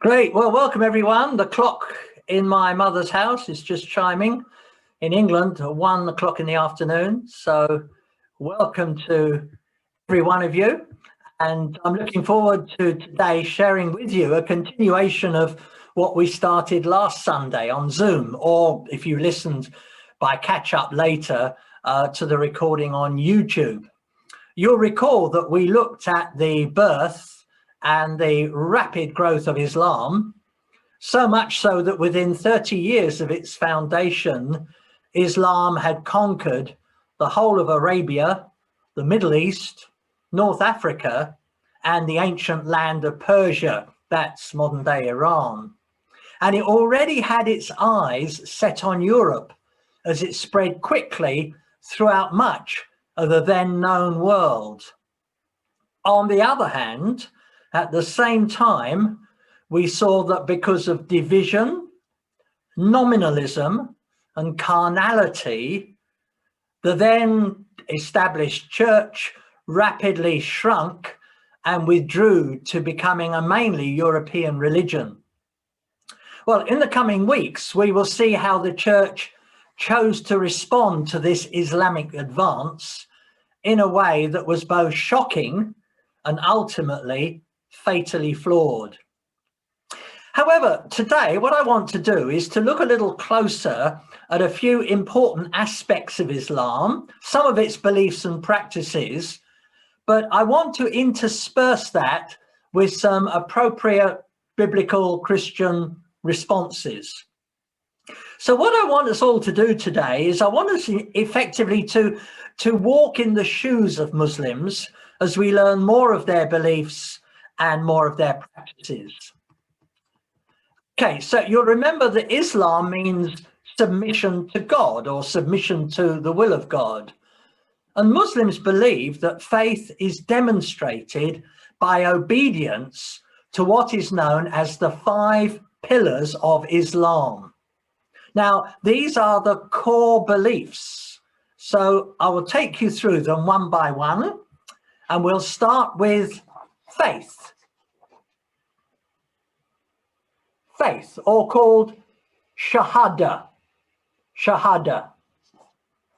Great. Well, welcome everyone. The clock in my mother's house is just chiming in England at 1 o'clock in the afternoon. So welcome to every one of you. And I'm looking forward to today sharing with you a continuation of what we started last Sunday on Zoom, or if you listened by catch up later to the recording on YouTube. You'll recall that we looked at the birth and the rapid growth of Islam, so much so that within 30 years of its foundation, Islam had conquered the whole of Arabia, the Middle East, North Africa, and the ancient land of Persia, that's modern day Iran. And it already had its eyes set on Europe as it spread quickly throughout much of the then known world. On the other hand, at the same time, we saw that because of division, nominalism, and carnality, the then established church rapidly shrunk and withdrew to becoming a mainly European religion. Well, in the coming weeks, we will see how the church chose to respond to this Islamic advance in a way that was both shocking and ultimately fatally flawed. However, today what I want to do is to look a little closer at a few important aspects of Islam, some of its beliefs and practices, but I want to intersperse that with some appropriate biblical Christian responses. So what I want us all to do today is I want us effectively to walk in the shoes of Muslims as we learn more of their beliefs and more of their practices. Okay, so you'll remember that Islam means submission to God or submission to the will of God. And Muslims believe that faith is demonstrated by obedience to what is known as the 5 pillars of Islam. Now, these are the core beliefs. So I will take you through them one by one, and we'll start with faith. Faith, or called shahada. Shahada.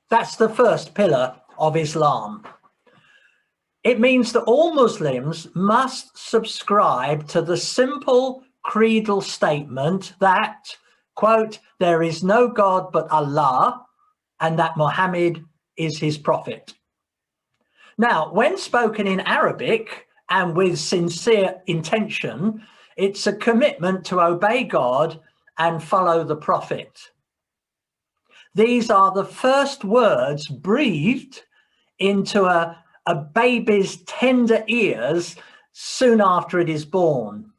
That's the first pillar of Islam. It means that all Muslims must subscribe to the simple creedal statement that, quote, there is no God but Allah, and that Muhammad is his prophet. Now, when spoken in Arabic and with sincere intention, it's a commitment to obey God and follow the prophet. These are the first words breathed into a baby's tender ears soon after it is born.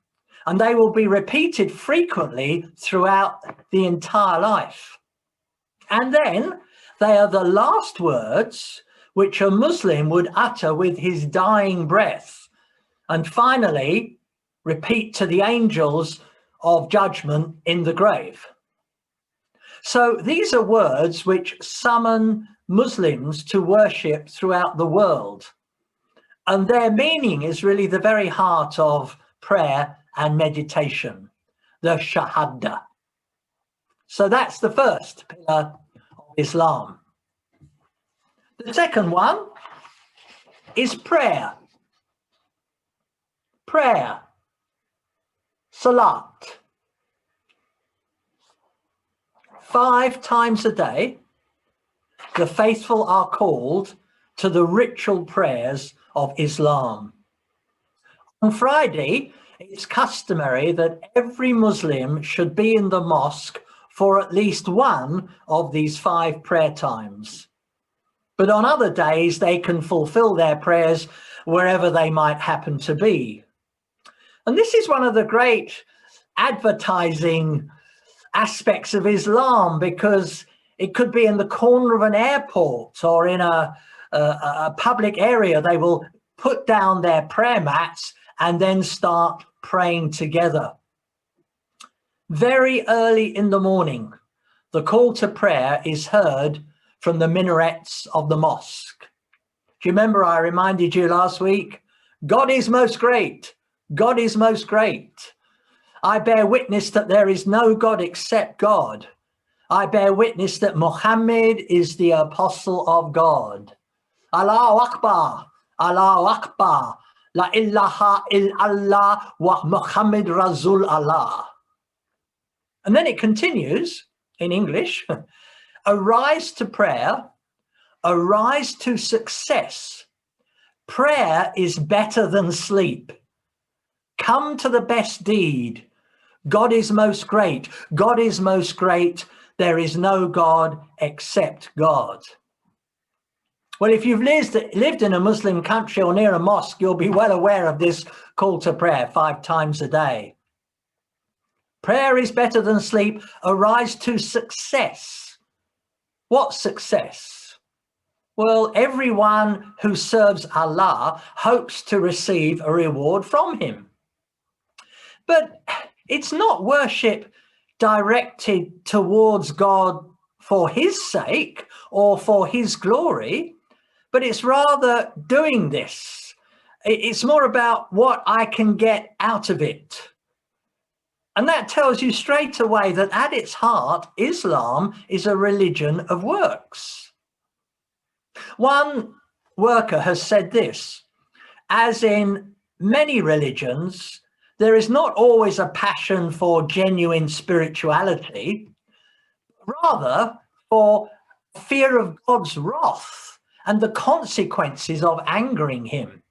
And they will be repeated frequently throughout the entire life. And then they are the last words which a Muslim would utter with his dying breath, and finally repeat to the angels of judgment in the grave. So these are words which summon Muslims to worship throughout the world. And their meaning is really the very heart of prayer and meditation, the Shahada. So that's the first pillar of Islam. The second one is prayer. Prayer. Salat. 5 times a day, the faithful are called to the ritual prayers of Islam. On Friday, it's customary that every Muslim should be in the mosque for at least one of these 5 prayer times. But on other days, they can fulfill their prayers wherever they might happen to be. And this is one of the great advertising aspects of Islam, because it could be in the corner of an airport or in a public area. They will put down their prayer mats and then start praying together. Very early in the morning, the call to prayer is heard from the minarets of the mosque. Do you remember I reminded you last week? God is most great. God is most great. I bear witness that there is no God except God. I bear witness that Muhammad is the apostle of God. Allahu Akbar, Allahu Akbar, La ilaha illallah wa Muhammad Rasul Allah. And then it continues in English, arise to prayer, arise to success. Prayer is better than sleep. Come to the best deed. God is most great. God is most great. There is no God except God. Well, if you've lived in a Muslim country or near a mosque, you'll be well aware of this call to prayer 5 times a day. Prayer is better than sleep. Arise to success. What success? Well, everyone who serves Allah hopes to receive a reward from him. But it's not worship directed towards God for his sake or for his glory, but it's rather doing this. It's more about what I can get out of it. And that tells you straight away that at its heart, Islam is a religion of works. One worker has said this, as in many religions, there is not always a passion for genuine spirituality, rather for fear of God's wrath and the consequences of angering him.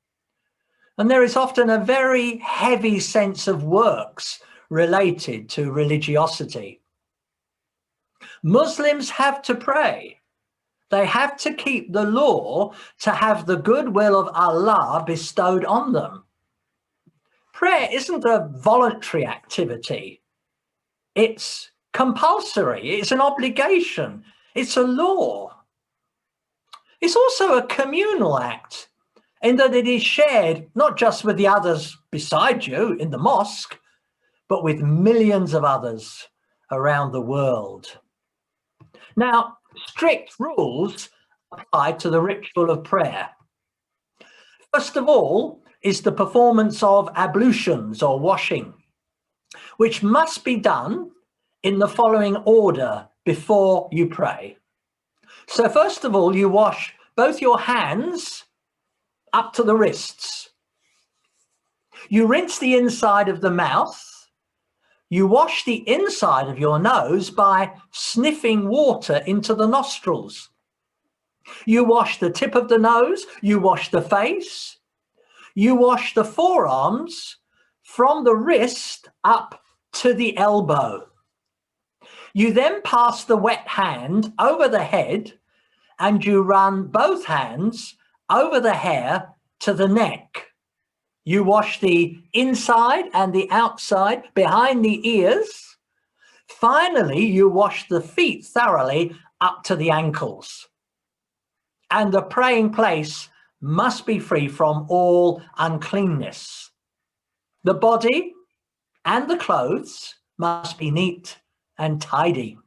And there is often a very heavy sense of works related to religiosity. Muslims have to pray. They have to keep the law to have the goodwill of Allah bestowed on them. Prayer isn't a voluntary activity. It's compulsory. It's an obligation. It's a law. It's also a communal act in that it is shared not just with the others beside you in the mosque, but with millions of others around the world. Now, strict rules apply to the ritual of prayer. First of all is the performance of ablutions or washing, which must be done in the following order before you pray. So first of all, you wash both your hands up to the wrists. You rinse the inside of the mouth. You wash the inside of your nose by sniffing water into the nostrils. You wash the tip of the nose, you wash the face, you wash the forearms from the wrist up to the elbow. You then pass the wet hand over the head and you run both hands over the hair to the neck. You wash the inside and the outside behind the ears. Finally, you wash the feet thoroughly up to the ankles. And the praying place must be free from all uncleanness. The body and the clothes must be neat and tidy.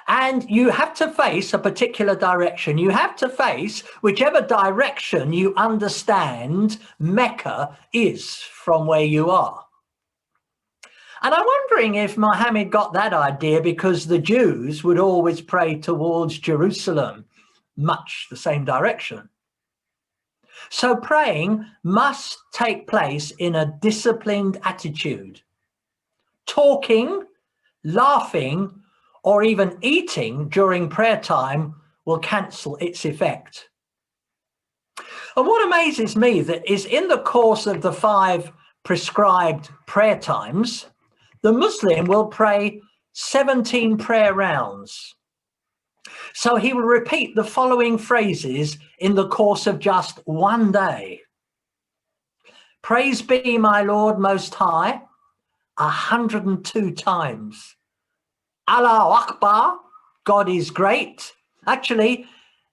And you have to face a particular direction. You have to face whichever direction you understand Mecca is from where you are. And I'm wondering if Muhammad got that idea because the Jews would always pray towards Jerusalem, much the same direction. So praying must take place in a disciplined attitude. Talking, laughing, or even eating during prayer time will cancel its effect. And what amazes me that is in the course of the 5 prescribed prayer times, the Muslim will pray 17 prayer rounds. So he will repeat the following phrases in the course of just one day. Praise be my Lord Most High, 102 times. Allahu Akbar, God is great. Actually,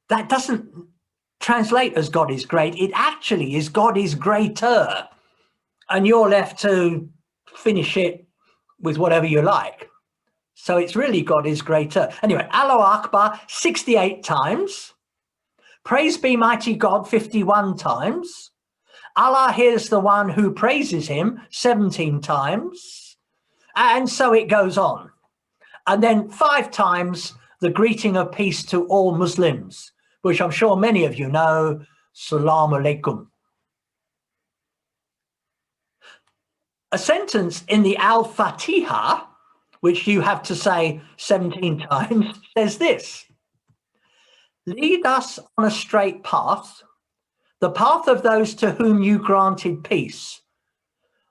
that doesn't translate as God is great. It actually is God is greater. And you're left to finish it with whatever you like. So it's really God is greater. Anyway, Allahu Akbar 68 times. Praise be mighty God 51 times. Allah hears the one who praises him 17 times, and so it goes on. And then 5 times the greeting of peace to all Muslims, which I'm sure many of you know, Salaam alaikum. A sentence in the Al-Fatiha, which you have to say 17 times, says this: lead us on a straight path, the path of those to whom you granted peace,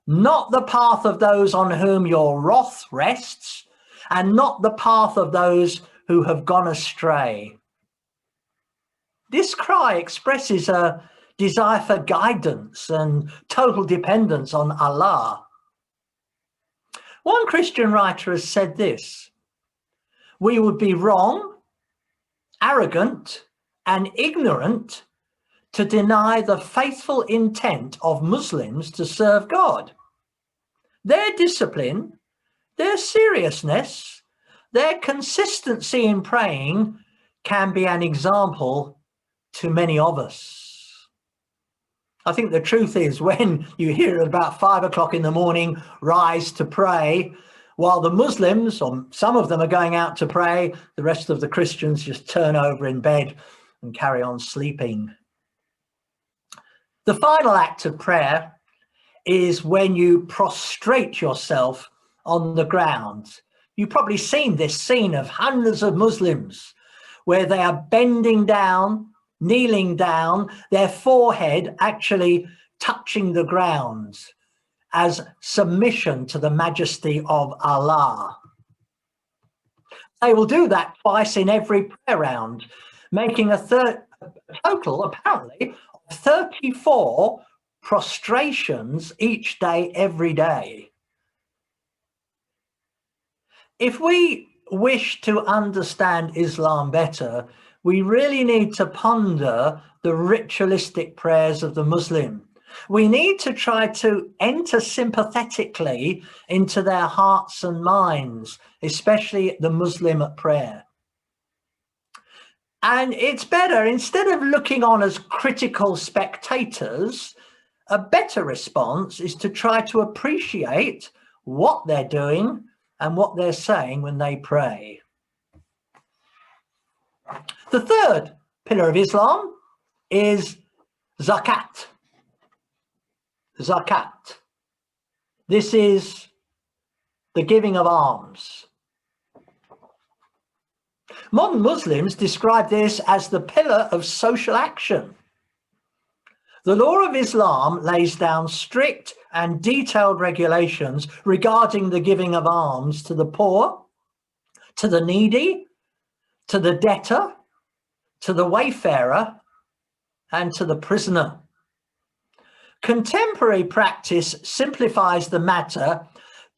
not the path of those on whom your wrath rests, and not the path of those who have gone astray. This cry expresses a desire for guidance and total dependence on Allah. One Christian writer has said this: we would be wrong, arrogant, and ignorant to deny the faithful intent of Muslims to serve God. Their discipline, their seriousness, their consistency in praying can be an example to many of us. I think the truth is, when you hear at about 5 o'clock in the morning, rise to pray, while the Muslims, or some of them, are going out to pray, the rest of the Christians just turn over in bed and carry on sleeping. The final act of prayer is when you prostrate yourself on the ground. You've probably seen this scene of hundreds of Muslims where they are bending down, kneeling down, their forehead actually touching the ground as submission to the majesty of Allah. They will do that twice in every prayer round, making a total, apparently, of 34 prostrations each day, every day. If we wish to understand Islam better, we really need to ponder the ritualistic prayers of the Muslim. We need to try to enter sympathetically into their hearts and minds, especially the Muslim at prayer. And it's better, instead of looking on as critical spectators, a better response is to try to appreciate what they're doing and what they're saying when they pray. The third pillar of Islam is zakat. Zakat. This is the giving of alms. Modern Muslims describe this as the pillar of social action. The law of Islam lays down strict and detailed regulations regarding the giving of alms to the poor, to the needy, to the debtor, to the wayfarer, and to the prisoner. Contemporary practice simplifies the matter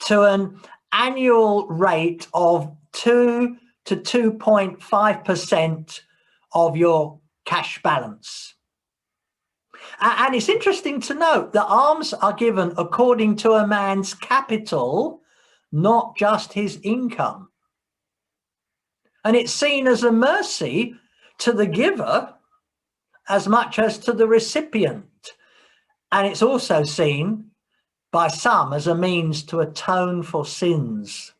to an annual rate of 2 to 2.5% of your cash balance. And it's interesting to note that alms are given according to a man's capital, not just his income. And it's seen as a mercy to the giver as much as to the recipient. And it's also seen by some as a means to atone for sins.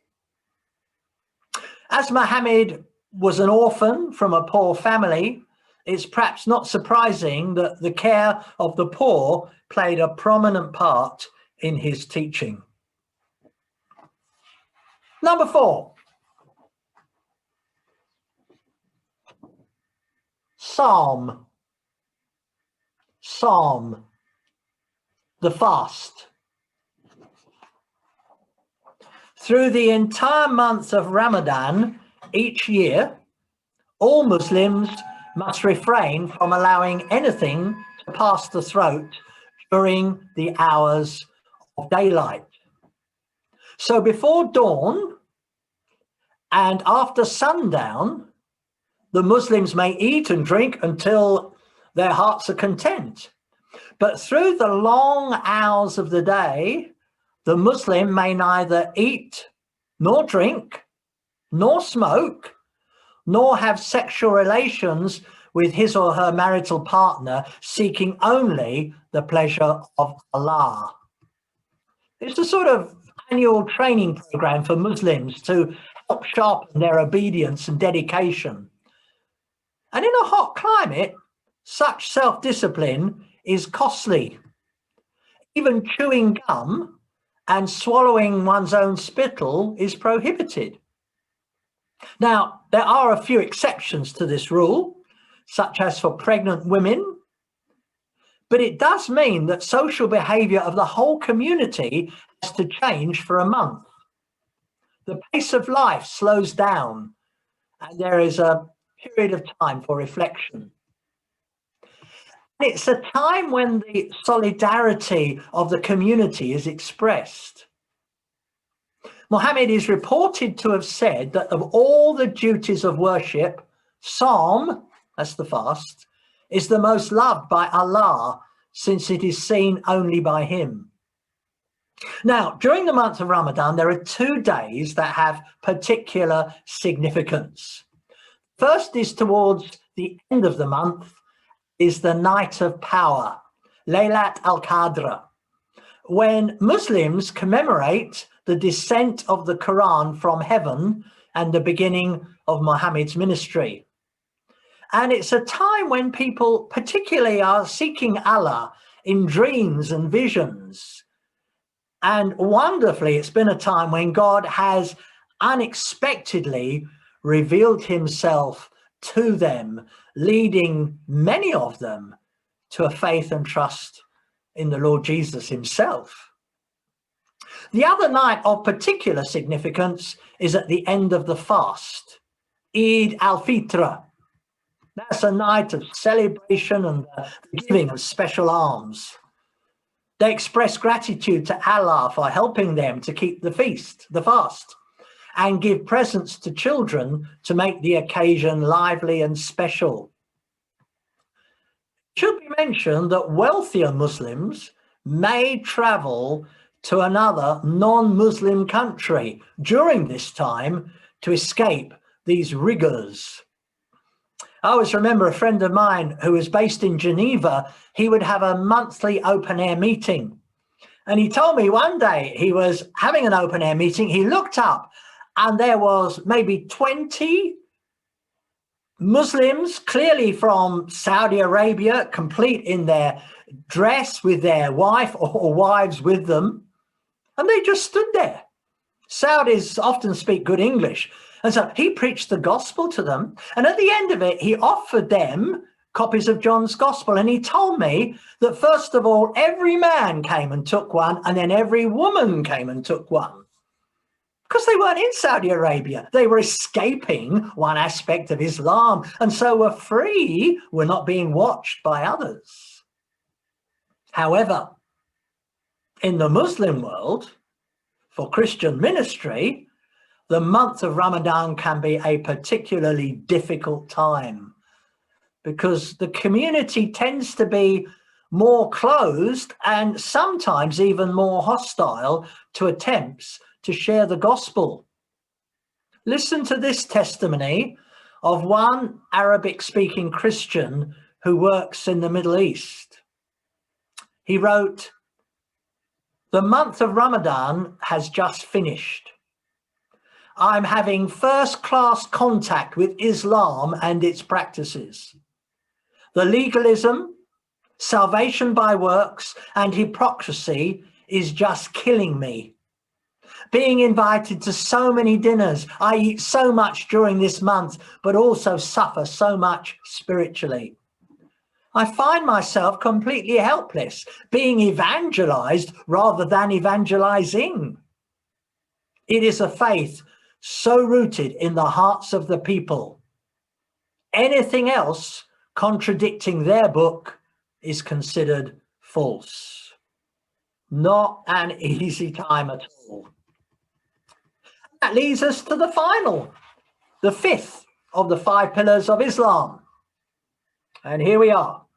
As Muhammad was an orphan from a poor family, it's perhaps not surprising that the care of the poor played a prominent part in his teaching. Number 4. Psalm. Psalm. The fast. Through the entire month of Ramadan each year, all Muslims must refrain from allowing anything to pass the throat during the hours of daylight. So before dawn and after sundown, the Muslims may eat and drink until their hearts are content. But through the long hours of the day, the Muslim may neither eat, nor drink, nor smoke, nor have sexual relations with his or her marital partner, seeking only the pleasure of Allah. It's a sort of annual training program for Muslims to help sharpen their obedience and dedication. And in a hot climate, such self-discipline is costly. Even chewing gum and swallowing one's own spittle is prohibited. Now, there are a few exceptions to this rule, such as for pregnant women, but it does mean that social behavior of the whole community has to change for a month. The pace of life slows down, and there is a period of time for reflection. It's a time when the solidarity of the community is expressed. Muhammad is reported to have said that of all the duties of worship, Psalm, that's the fast, is the most loved by Allah, since it is seen only by him. Now, during the month of Ramadan, there are 2 days that have particular significance. First is towards the end of the month, is the night of power, Laylat al-Qadr, when Muslims commemorate the descent of the Quran from heaven and the beginning of Muhammad's ministry. And it's a time when people particularly are seeking Allah in dreams and visions. And wonderfully, it's been a time when God has unexpectedly revealed himself to them, leading many of them to a faith and trust in the Lord Jesus himself. The other night of particular significance is at the end of the fast, Eid al-Fitr. That's a night of celebration and the giving of special alms. They express gratitude to Allah for helping them to keep the fast, and give presents to children to make the occasion lively and special. It should be mentioned that wealthier Muslims may travel to another non-Muslim country during this time to escape these rigors. I always remember a friend of mine who was based in Geneva. He would have a monthly open-air meeting. And he told me one day he was having an open-air meeting. He looked up and there was maybe 20 Muslims, clearly from Saudi Arabia, complete in their dress with their wife or wives with them. And they just stood there. Saudis often speak good English. And so he preached the gospel to them. And at the end of it, he offered them copies of John's gospel. And he told me that first of all, every man came and took one, and then every woman came and took one. Because they weren't in Saudi Arabia. They were escaping one aspect of Islam, and so were free, were not being watched by others. However, in the Muslim world, for Christian ministry, the month of Ramadan can be a particularly difficult time because the community tends to be more closed and sometimes even more hostile to attempts to share the gospel. Listen to this testimony of one Arabic-speaking Christian who works in the Middle East. He wrote, "The month of Ramadan has just finished. I'm having first-class contact with Islam and its practices. The legalism, salvation by works, and hypocrisy is just killing me. Being invited to so many dinners, I eat so much during this month, but also suffer so much spiritually. I find myself completely helpless, being evangelized rather than evangelizing. It is a faith so rooted in the hearts of the people. Anything else contradicting their book is considered false." Not an easy time at all. That leads us to the final, the fifth of the 5 pillars of Islam. And here we are.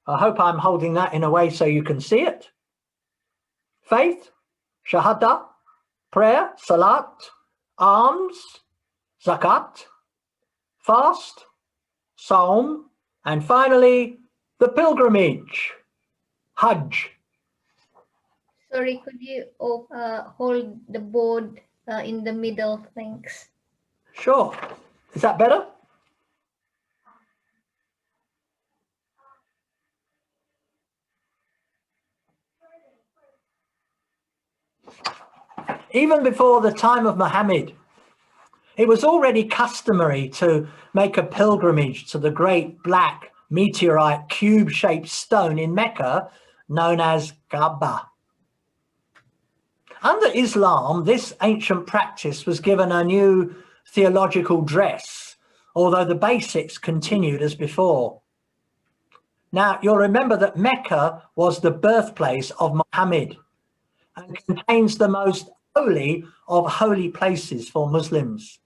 I hope I'm holding that in a way so you can see it. Faith, shahada, prayer, salat, alms, zakat, fast, Psalm, and finally, the pilgrimage, Hajj. Sorry, could you hold the board in the middle? Thanks. Sure. Is that better? Even before the time of Muhammad, it was already customary to make a pilgrimage to the great black meteorite cube-shaped stone in Mecca known as Kaaba. Under Islam, this ancient practice was given a new theological dress, although the basics continued as before. Now, you'll remember that Mecca was the birthplace of Muhammad and contains the most holy of holy places for Muslims,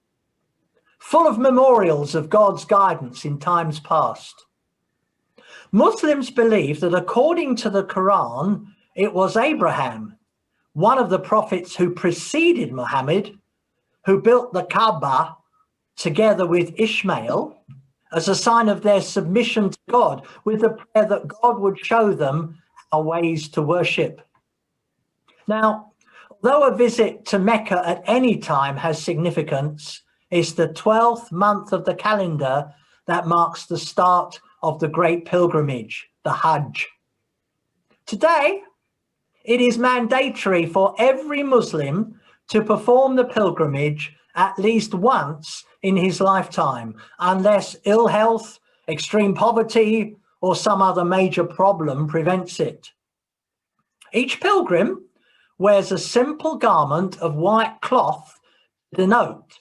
full of memorials of God's guidance in times past. Muslims believe that according to the Quran, it was Abraham, one of the prophets who preceded Muhammad, who built the Kaaba together with Ishmael as a sign of their submission to God, with the prayer that God would show them our ways to worship. Now, although a visit to Mecca at any time has significance, it's the 12th month of the calendar that marks the start of the great pilgrimage, the Hajj. Today, it is mandatory for every Muslim to perform the pilgrimage at least once in his lifetime, unless ill health, extreme poverty, or some other major problem prevents it. Each pilgrim wears a simple garment of white cloth to denote,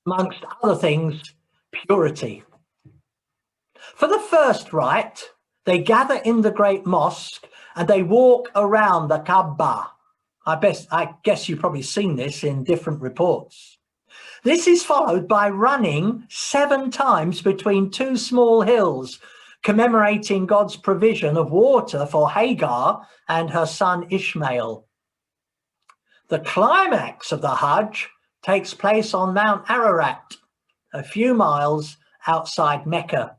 amongst other things, purity. For the first rite, they gather in the great mosque and they walk around the Kaaba. I guess you've probably seen this in different reports. This is followed by running 7 times between 2 small hills, commemorating God's provision of water for Hagar and her son Ishmael. The climax of the Hajj takes place on Mount Ararat, a few miles outside Mecca.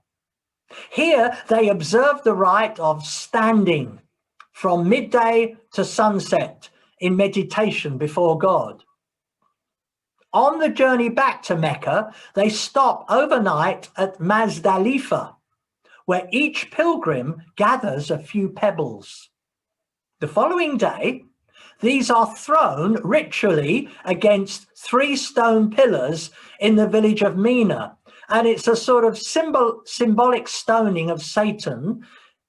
Here they observe the rite of standing from midday to sunset in meditation before God. On the journey back to Mecca, they stop overnight at Mazdalifa, where each pilgrim gathers a few pebbles. The following day, these are thrown ritually against 3 stone pillars in the village of Mina, and it's a sort of symbolic stoning of Satan,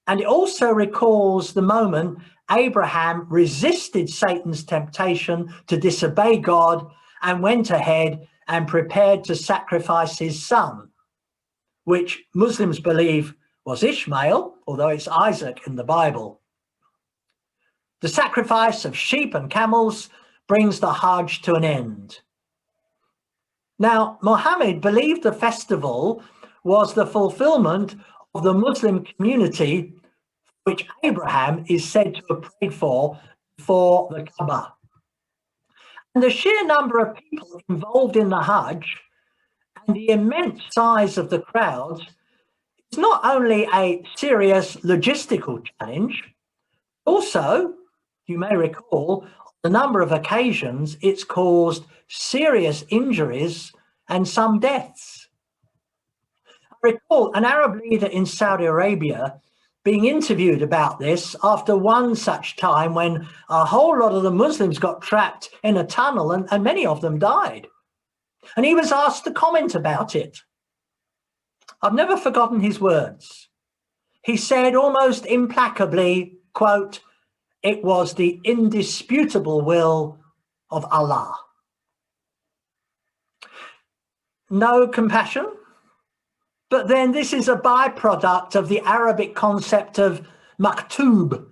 and it also recalls the moment Abraham resisted Satan's temptation to disobey God and went ahead and prepared to sacrifice his son, which Muslims believe was Ishmael, although it's Isaac in the Bible. The sacrifice of sheep and camels brings the Hajj to an end. Now, Muhammad believed the festival was the fulfillment of the Muslim community which Abraham is said to have prayed for the Kaaba. And the sheer number of people involved in the Hajj and the immense size of the crowds is not only a serious logistical challenge, also, you may recall, on a number of occasions, it's caused serious injuries and some deaths. I recall an Arab leader in Saudi Arabia being interviewed about this after one such time when a whole lot of the Muslims got trapped in a tunnel and many of them died. And he was asked to comment about it. I've never forgotten his words. He said almost implacably, quote, "It was the indisputable will of Allah." No compassion? But then this is a byproduct of the Arabic concept of maktub,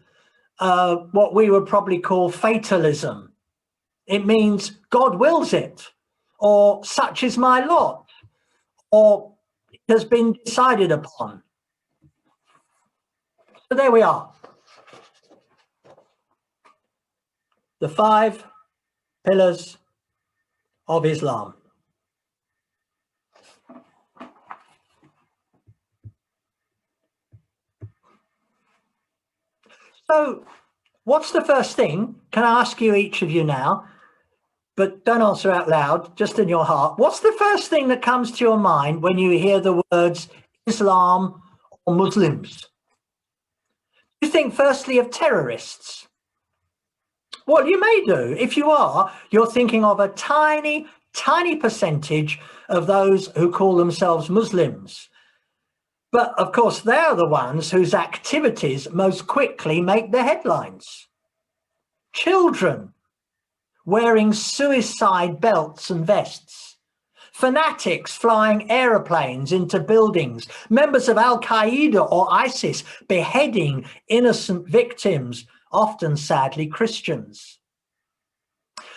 what we would probably call fatalism. It means God wills it, or such is my lot, or it has been decided upon. So there we are. The 5 pillars of Islam. So what's the first thing? Can I ask you, each of you now, but don't answer out loud, just in your heart. What's the first thing that comes to your mind when you hear the words Islam or Muslims? You think firstly of terrorists. Well, you may do. If you are, you're thinking of a tiny, tiny percentage of those who call themselves Muslims. But of course, they're the ones whose activities most quickly make the headlines. Children wearing suicide belts and vests, fanatics flying aeroplanes into buildings, members of Al-Qaeda or ISIS beheading innocent victims, often sadly Christians.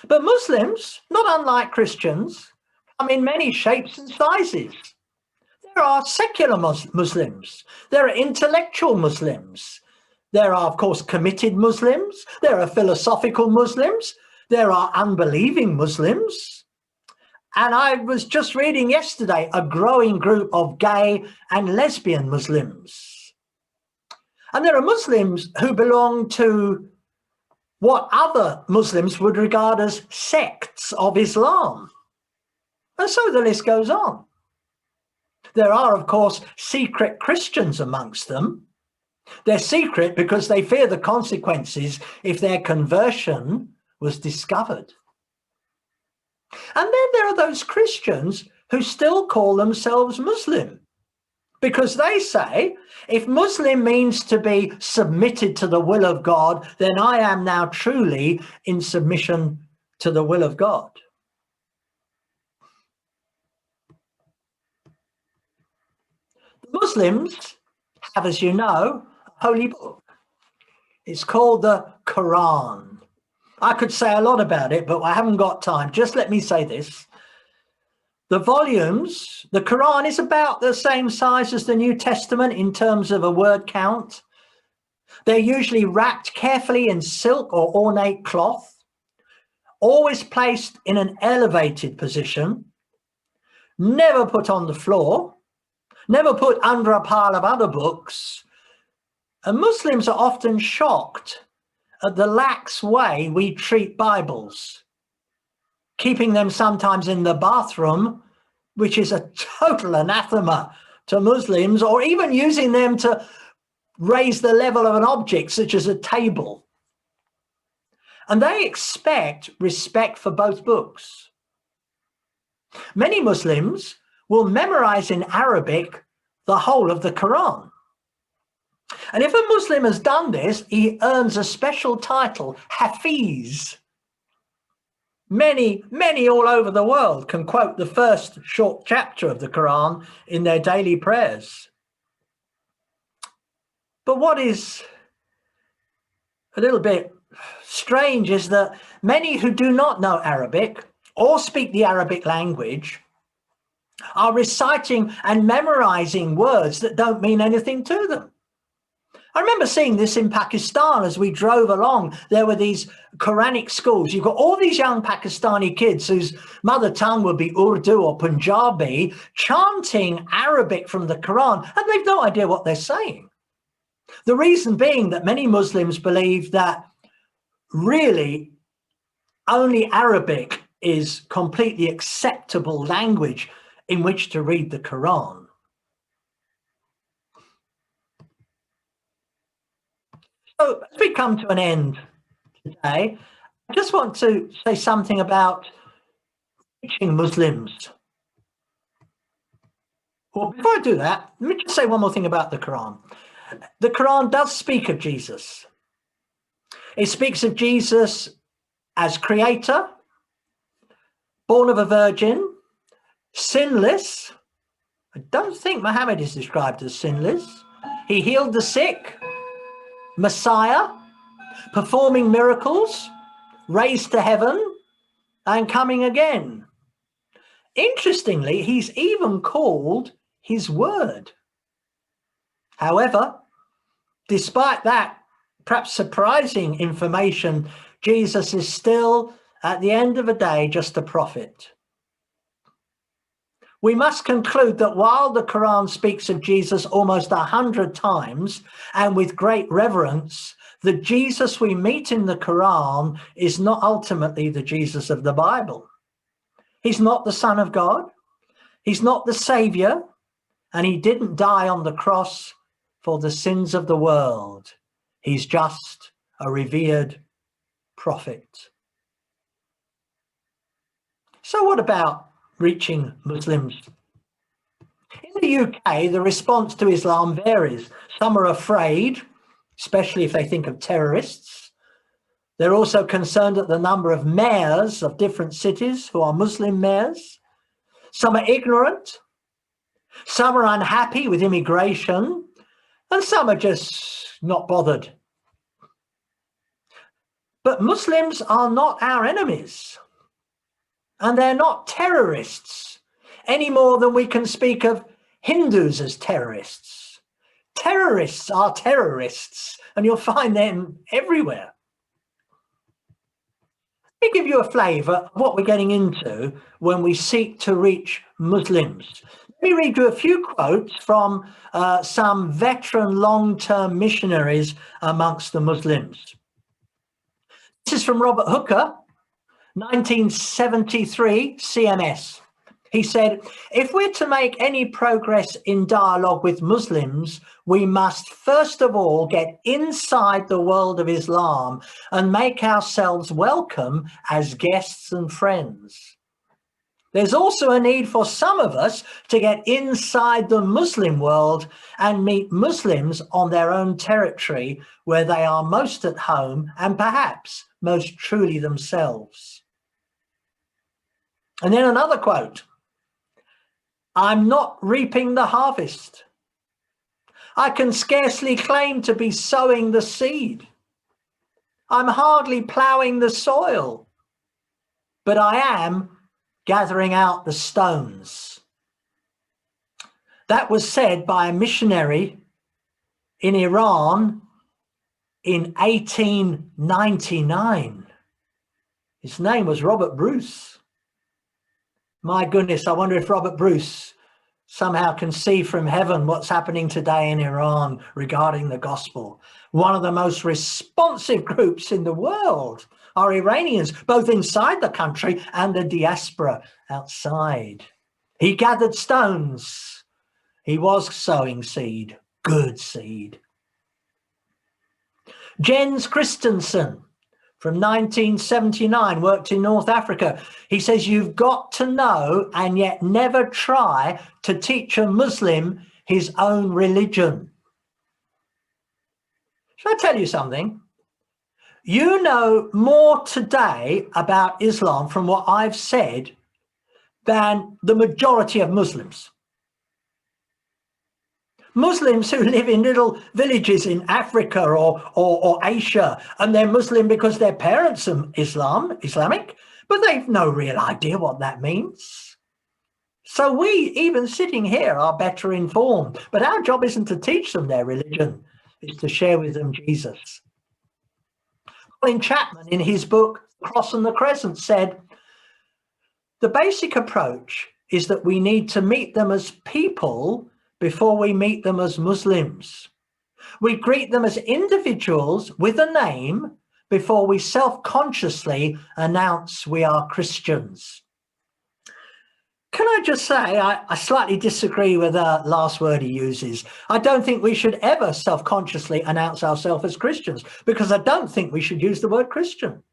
But Muslims, not unlike Christians, come in many shapes and sizes. There are secular Muslims, there are intellectual Muslims, there are, of course, committed Muslims, there are philosophical Muslims, there are unbelieving Muslims. And I was just reading yesterday a growing group of gay and lesbian Muslims. And there are Muslims who belong to what other Muslims would regard as sects of Islam. And so the list goes on. There are, of course, secret Christians amongst them. They're secret because they fear the consequences if their conversion was discovered. And then there are those Christians who still call themselves Muslim, because they say, if Muslim means to be submitted to the will of God, then I am now truly in submission to the will of God. The Muslims have, as you know, a holy book. It's called the Quran. I could say a lot about it, but I haven't got time. Just let me say this. The volumes, the Quran is about the same size as the New Testament in terms of a word count. They're usually wrapped carefully in silk or ornate cloth, always placed in an elevated position, never put on the floor, never put under a pile of other books. And Muslims are often shocked at the lax way we treat Bibles, keeping them sometimes in the bathroom, which is a total anathema to Muslims, or even using them to raise the level of an object, such as a table. And they expect respect for both books. Many Muslims will memorize in Arabic the whole of the Quran. And if a Muslim has done this, he earns a special title, Hafiz. Many all over the world can quote the first short chapter of the Quran in their daily prayers. But what is a little bit strange is that many who do not know Arabic or speak the Arabic language are reciting and memorizing words that don't mean anything to them. I remember seeing this in Pakistan as we drove along. There were these Quranic schools. You've got all these young Pakistani kids whose mother tongue would be Urdu or Punjabi, chanting Arabic from the Quran, and they've no idea what they're saying. The reason being that many Muslims believe that really only Arabic is completely acceptable language in which to read the Quran. So as we come to an end today, I just want to say something about reaching Muslims. Well, before I do that, let me just say one more thing about the Quran. The Quran does speak of Jesus. It speaks of Jesus as creator, born of a virgin, sinless. I don't think Muhammad is described as sinless. He healed the sick, Messiah, performing miracles, raised to heaven, and coming again. Interestingly, he's even called his word. However, despite that perhaps surprising information, Jesus is still, at the end of the day, just a prophet. We must conclude that while the Quran speaks of Jesus almost 100 times and with great reverence, The Jesus we meet in the Quran is not ultimately the Jesus of the Bible. He's not the Son of God. He's not the Savior. And he didn't die on the cross for the sins of the world. He's just a revered prophet. So what about reaching Muslims? In the UK, the response to Islam varies. Some are afraid, especially if they think of terrorists. They're also concerned at the number of mayors of different cities who are Muslim mayors. Some are ignorant. Some are unhappy with immigration. And some are just not bothered. But Muslims are not our enemies. And they're not terrorists any more than we can speak of Hindus as terrorists. Terrorists are terrorists, and you'll find them everywhere. Let me give you a flavour of what we're getting into when we seek to reach Muslims. Let me read you a few quotes from some veteran long-term missionaries amongst the Muslims. This is from Robert Hooker, 1973, CMS. He said, if we're to make any progress in dialogue with Muslims, we must first of all get inside the world of Islam and make ourselves welcome as guests and friends. There's also a need for some of us to get inside the Muslim world and meet Muslims on their own territory where they are most at home and perhaps most truly themselves. And then another quote. I'm not reaping the harvest. I can scarcely claim to be sowing the seed. I'm hardly ploughing the soil, but I am gathering out the stones. That was said by a missionary in Iran in 1899. His name was Robert Bruce. My goodness, I wonder if Robert Bruce somehow can see from heaven what's happening today in Iran regarding the gospel. One of the most responsive groups in the world are Iranians, both inside the country and the diaspora outside. He gathered stones. He was sowing seed, good seed. Jens Christensen, from 1979, worked in North Africa. He says, you've got to know and yet never try to teach a Muslim his own religion. Shall I tell you something? You know more today about Islam from what I've said than the majority of Muslims. Muslims who live in little villages in Africa or Asia, and they're Muslim because their parents are Islamic, but they've no real idea what that means. So we, even sitting here, are better informed. But our job isn't to teach them their religion, it's to share with them Jesus. Colin Chapman, in his book, Cross and the Crescent, said, the basic approach is that we need to meet them as people before we meet them as Muslims. We greet them as individuals with a name before we self-consciously announce we are Christians. Can I just say, I slightly disagree with the last word he uses. I don't think we should ever self-consciously announce ourselves as Christians, because I don't think we should use the word Christian.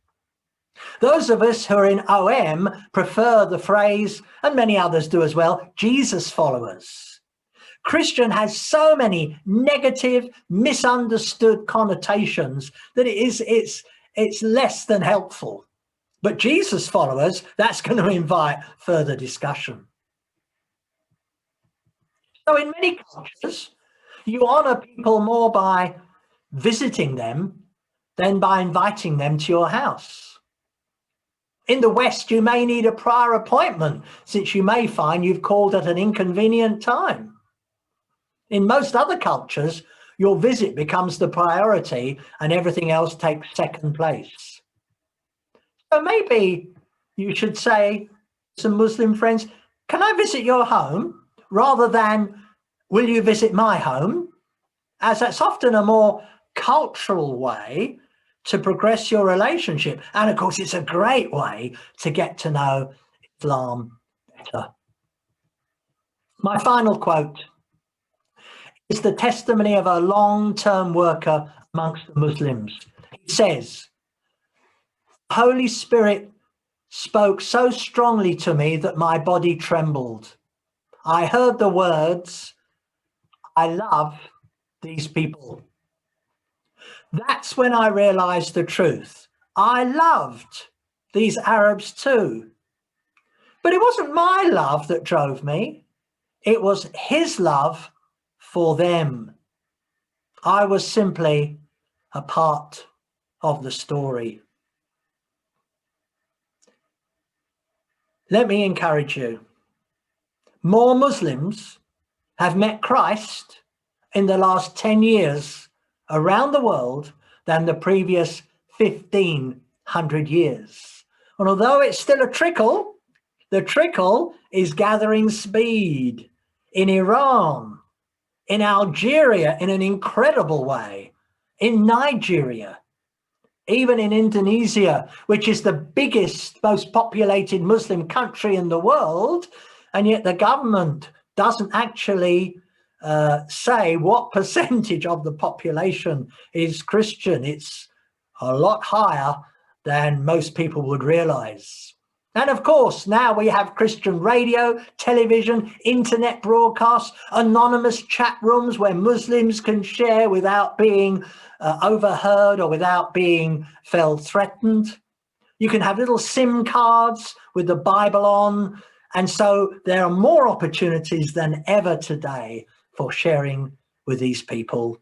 Those of us who are in OM prefer the phrase, and many others do as well, Jesus followers. Christian has so many negative, misunderstood connotations that it's less than helpful. But Jesus followers, that's going to invite further discussion. So in many cultures, you honor people more by visiting them than by inviting them to your house. In the West, you may need a prior appointment, since you may find you've called at an inconvenient time. In most other cultures, your visit becomes the priority and everything else takes second place. So maybe you should say to some Muslim friends, can I visit your home, rather than will you visit my home? As that's often a more cultural way to progress your relationship. And of course, it's a great way to get to know Islam better. My final quote is the testimony of a long-term worker amongst the Muslims. He says, Holy Spirit spoke so strongly to me that my body trembled. I heard the words, I love these people. That's when I realized the truth. I loved these Arabs too. But it wasn't my love that drove me. It was his love for them. I was simply a part of the story. Let me encourage you. More Muslims have met Christ in the last 10 years around the world than the previous 1,500 years. And although it's still a trickle, the trickle is gathering speed in Iran, in Algeria in an incredible way, in Nigeria, even in Indonesia, which is the biggest, most populated Muslim country in the world, and yet the government doesn't actually say what percentage of the population is Christian. It's a lot higher than most people would realize. And of course, now we have Christian radio, television, internet broadcasts, anonymous chat rooms where Muslims can share without being overheard or without being felt threatened. You can have little SIM cards with the Bible on. And so there are more opportunities than ever today for sharing with these people.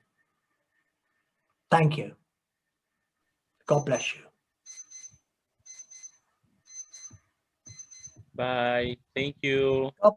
Thank you. God bless you. Bye. Thank you. God